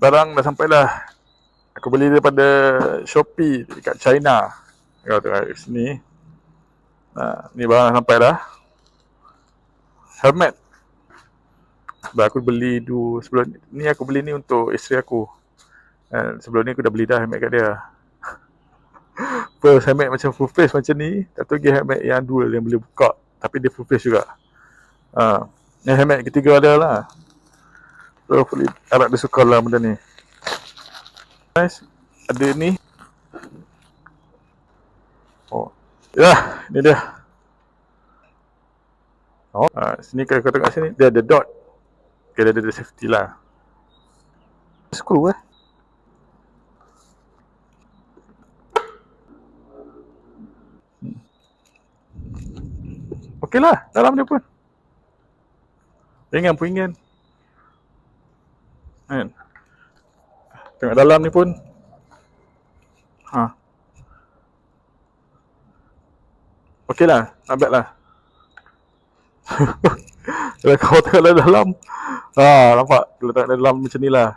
barang dah sampai lah. Aku beli daripada Shopee dekat China. Kau tengok kat sini. Ni barang dah sampai dah. Helmet. Aku beli sebelum ni aku beli ni untuk isteri aku. Sebelum ni aku dah beli dah helmet kat dia. First helmet macam full face macam ni. Satu lagi helmet yang dual yang boleh buka. Tapi dia full face juga. Ni helmet ketiga dia lah. So harap dia suka lah benda ni. Nice. Ada ni. Ya, ni dia. Sini kalau kau tengok sini, dia ada dot. Okay, dia ada safety lah. Screw Okey lah, dalam dia pun. Ringan pun ringan. Kan? Tengok dalam ni pun. Okey lah, not bad lah. Kalau kau tengok dalam, nampak? Kalau tengok dalam macam ni lah.